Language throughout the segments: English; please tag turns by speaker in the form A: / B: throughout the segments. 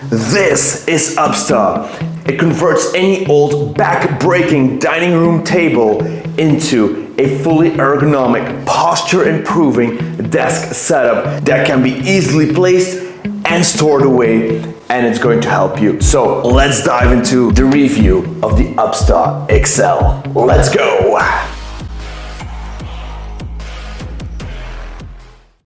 A: This is Upstaa. It converts any old back-breaking dining room table into a fully ergonomic, posture-improving desk setup that can be easily placed and stored away, and it's going to help you. So let's dive into the review of the Upstaa XL. Let's go!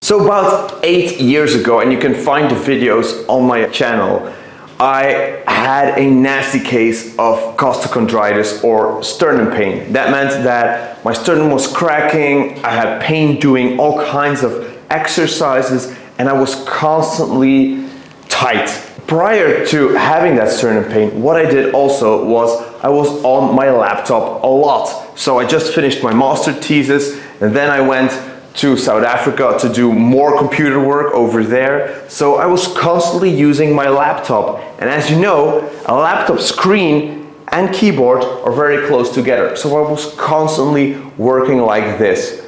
A: So about 8 years ago, and you can find the videos on my channel, I had a nasty case of costochondritis or sternum pain. That meant that my sternum was cracking, I had pain doing all kinds of exercises, and I was constantly tight. Prior to having that sternum pain, what I did also was I was on my laptop a lot. So I just finished my master thesis, and then I went to South Africa to do more computer work over there. So I was constantly using my laptop. And as you know, a laptop screen and keyboard are very close together. So I was constantly working like this.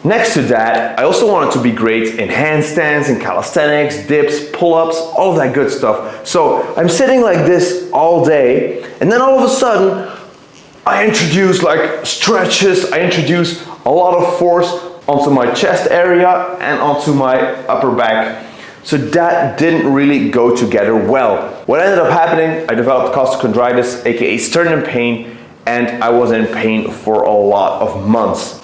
A: Next to that, I also wanted to be great in handstands, in calisthenics, dips, pull-ups, all of that good stuff. So I'm sitting like this all day, and then all of a sudden, I introduce like stretches, I introduce a lot of force onto my chest area and onto my upper back. So that didn't really go together well. What ended up happening, I developed costochondritis, aka sternum pain, and I was in pain for a lot of months.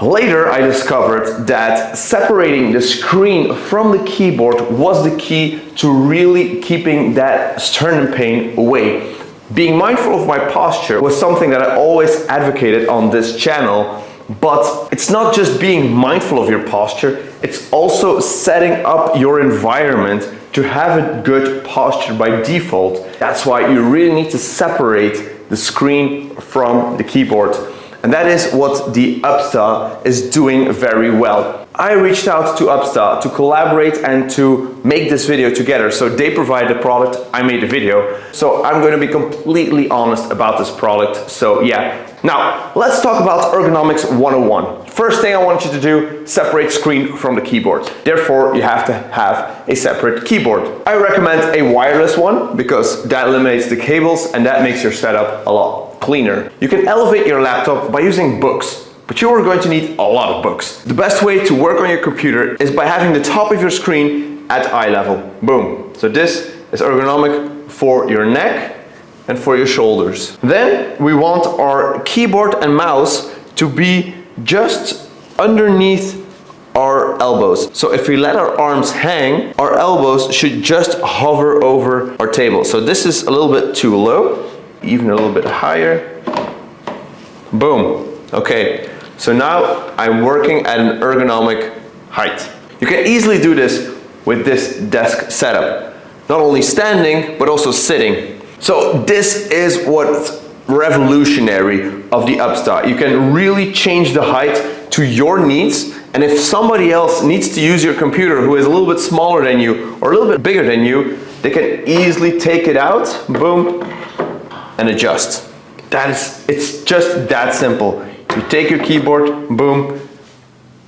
A: Later, I discovered that separating the screen from the keyboard was the key to really keeping that sternum pain away. Being mindful of my posture was something that I always advocated on this channel, but it's not just being mindful of your posture, it's also setting up your environment to have a good posture by default. That's why you really need to separate the screen from the keyboard. And that is what the Upstaa is doing very well. I reached out to Upstaa to collaborate and to make this video together. So they provided the product, I made the video. So I'm going to be completely honest about this product. So yeah. Now, let's talk about Ergonomics 101. First thing I want you to do, separate screen from the keyboard. Therefore, you have to have a separate keyboard. I recommend a wireless one because that eliminates the cables and that makes your setup a lot cleaner. You can elevate your laptop by using books, but you are going to need a lot of books. The best way to work on your computer is by having the top of your screen at eye level. Boom. So this is ergonomic for your neck and for your shoulders. Then we want our keyboard and mouse to be just underneath our elbows. So if we let our arms hang, our elbows should just hover over our table. So this is a little bit too low, even a little bit higher. Boom. Okay, so now I'm working at an ergonomic height. You can easily do this with this desk setup. Not only standing, but also sitting. So this is what's revolutionary of the Upstaa. You can really change the height to your needs. And if somebody else needs to use your computer who is a little bit smaller than you or a little bit bigger than you, they can easily take it out, boom, and adjust. It's just that simple. You take your keyboard, boom,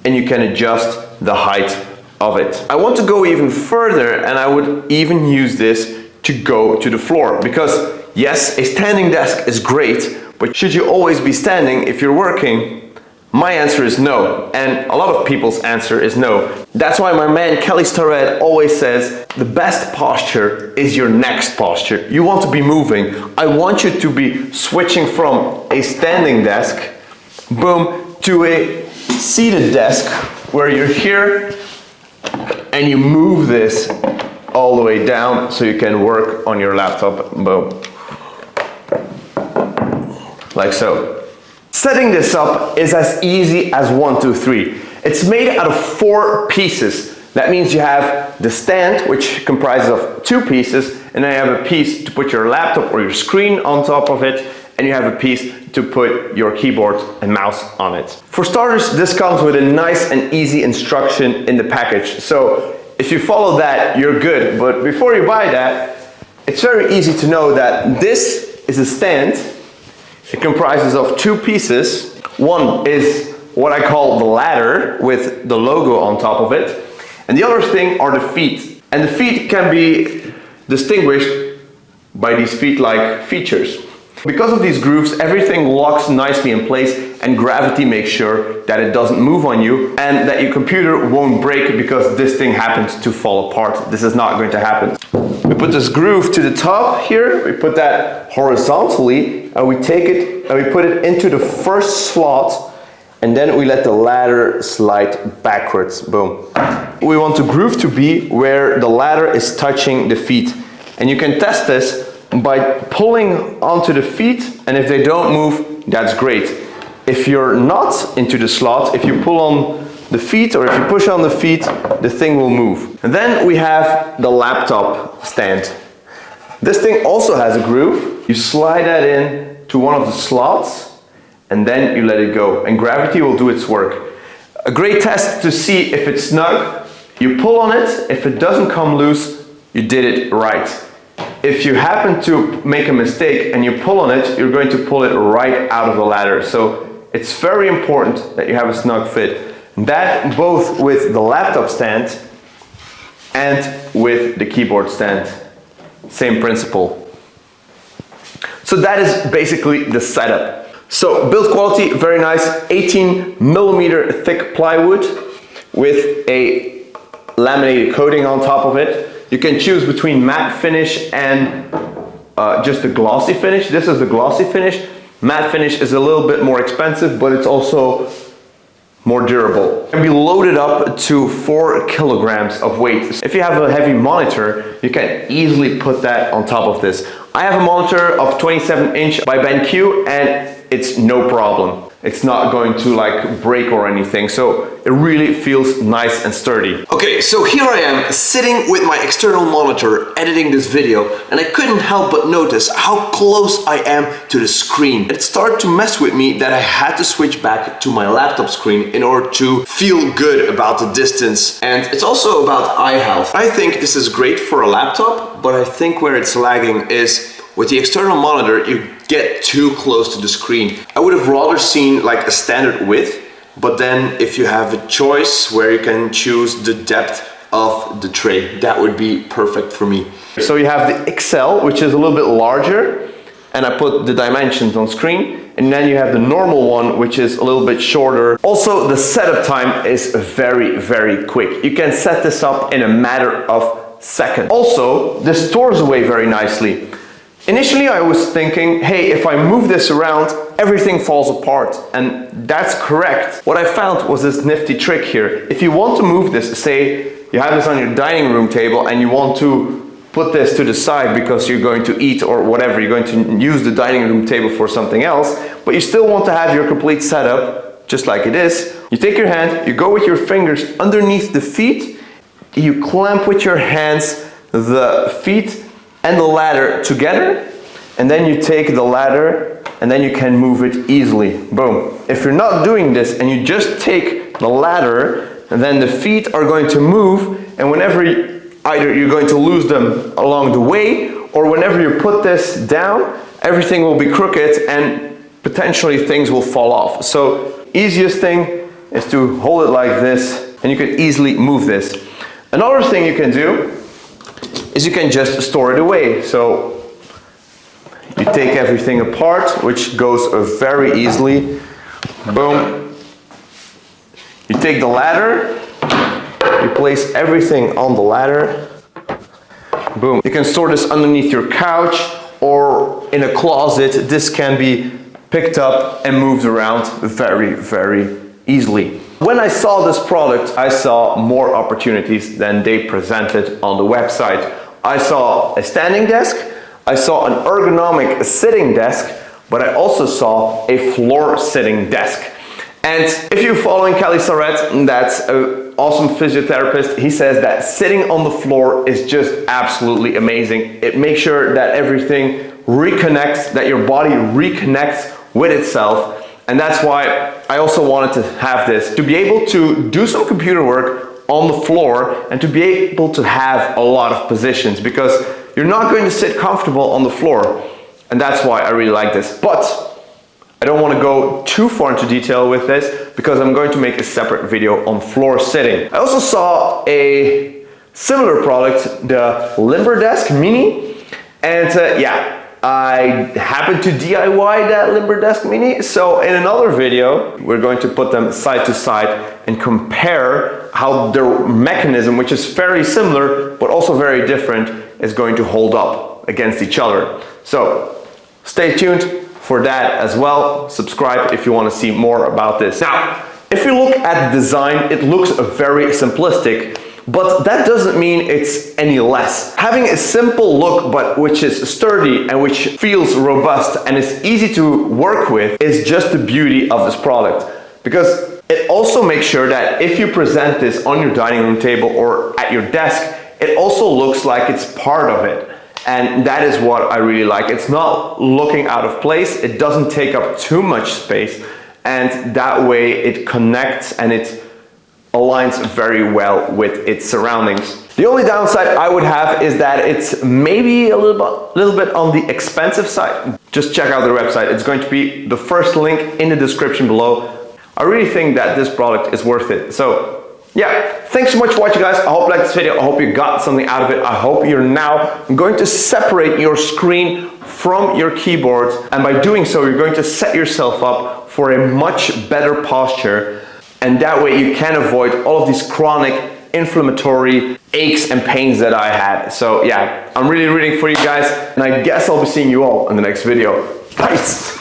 A: and you can adjust the height of it. I want to go even further, and I would even use this to go to the floor, because yes, a standing desk is great, but should you always be standing if you're working? My answer is no, and a lot of people's answer is no. That's why my man Kelly Starrett always says the best posture is your next posture. You want to be moving. I want you to be switching from a standing desk, boom, to a seated desk where you're here and you move this all the way down so you can work on your laptop, boom, like so. Setting this up is as easy as 1, 2, 3. It's made out of 4 pieces. That means you have the stand, which comprises of 2 pieces, and then you have a piece to put your laptop or your screen on top of it, and you have a piece to put your keyboard and mouse on it. For starters, this comes with a nice and easy instruction in the package. So if you follow that, you're good. But before you buy that, it's very easy to know that this is a stand. It comprises of 2 pieces. One is what I call the ladder with the logo on top of it. And the other thing are the feet. And the feet can be distinguished by these feet-like features. Because of these grooves, everything locks nicely in place and gravity makes sure that it doesn't move on you and that your computer won't break because this thing happens to fall apart. This is not going to happen. We put this groove to the top here, we put that horizontally, and we take it and we put it into the first slot, and then we let the ladder slide backwards. Boom. We want the groove to be where the ladder is touching the feet. And you can test this by pulling onto the feet, and if they don't move, that's great. If you're not into the slot, if you pull on the feet or if you push on the feet, the thing will move. And then we have the laptop stand. This thing also has a groove. You slide that in to one of the slots and then you let it go, and gravity will do its work. A great test to see if it's snug, you pull on it. If it doesn't come loose, you did it right. If you happen to make a mistake and you pull on it, you're going to pull it right out of the ladder. So it's very important that you have a snug fit. That both with the laptop stand and with the keyboard stand. Same principle. So that is basically the setup. So build quality, very nice, 18mm thick plywood with a laminated coating on top of it. You can choose between matte finish and just a glossy finish. This is the glossy finish. Matte finish is a little bit more expensive, but it's also more durable. It can be loaded up to 4 kilograms of weight. If you have a heavy monitor, you can easily put that on top of this. I have a monitor of 27-inch by BenQ, and it's no problem. It's not going to like break or anything, so it really feels nice and sturdy. Okay, so here I am sitting with my external monitor editing this video, and I couldn't help but notice how close I am to the screen. It started to mess with me that I had to switch back to my laptop screen in order to feel good about the distance, and it's also about eye health. I think this is great for a laptop, but I think where it's lagging is with the external monitor, you get too close to the screen. I would have rather seen like a standard width, but then if you have a choice where you can choose the depth of the tray, that would be perfect for me. So you have the XL, which is a little bit larger, and I put the dimensions on screen, and then you have the normal one, which is a little bit shorter. Also, the setup time is very, very quick. You can set this up in a matter of seconds. Also, this stores away very nicely. Initially, I was thinking, hey, if I move this around, everything falls apart, and that's correct. What I found was this nifty trick here. If you want to move this, say you have this on your dining room table and you want to put this to the side because you're going to eat or whatever, you're going to use the dining room table for something else, but you still want to have your complete setup just like it is. You take your hand, you go with your fingers underneath the feet, you clamp with your hands the feet and the ladder together, and then you take the ladder and then you can move it easily. Boom. If you're not doing this and you just take the ladder, and then the feet are going to move, and whenever either you're going to lose them along the way, or whenever you put this down, everything will be crooked and potentially things will fall off. So easiest thing is to hold it like this, and you can easily move this. Another thing you can do is you can just store it away. So you take everything apart, which goes very easily. Boom. You take the ladder, you place everything on the ladder. Boom. You can store this underneath your couch or in a closet. This can be picked up and moved around very, very easily. When I saw this product, I saw more opportunities than they presented on the website. I saw a standing desk, I saw an ergonomic sitting desk, but I also saw a floor sitting desk. And if you're following Kelly Sarret, that's an awesome physiotherapist, he says that sitting on the floor is just absolutely amazing. It makes sure that everything reconnects, that your body reconnects with itself. And that's why I also wanted to have this, to be able to do some computer work on the floor and to be able to have a lot of positions, because you're not going to sit comfortable on the floor. And that's why I really like this. But I don't want to go too far into detail with this because I'm going to make a separate video on floor sitting. I also saw a similar product, the Limber Desk Mini. And yeah, I happened to DIY that Limber Desk Mini. So in another video, we're going to put them side to side and compare how their mechanism, which is very similar, but also very different, is going to hold up against each other. So stay tuned for that as well. Subscribe if you want to see more about this. Now, if you look at the design, it looks very simplistic, but that doesn't mean it's any less. Having a simple look, but which is sturdy and which feels robust and is easy to work with, is just the beauty of this product. Because it also makes sure that if you present this on your dining room table or at your desk, it also looks like it's part of it. And that is what I really like. It's not looking out of place. It doesn't take up too much space. And that way it connects and it aligns very well with its surroundings. The only downside I would have is that it's maybe a little bit on the expensive side. Just check out their website. It's going to be the first link in the description below. I really think that this product is worth it. So yeah, thanks so much for watching, guys. I hope you liked this video. I hope you got something out of it. I hope you're now going to separate your screen from your keyboard. And by doing so, you're going to set yourself up for a much better posture. And that way you can avoid all of these chronic inflammatory aches and pains that I had. So yeah, I'm really rooting for you guys. And I guess I'll be seeing you all in the next video. Peace.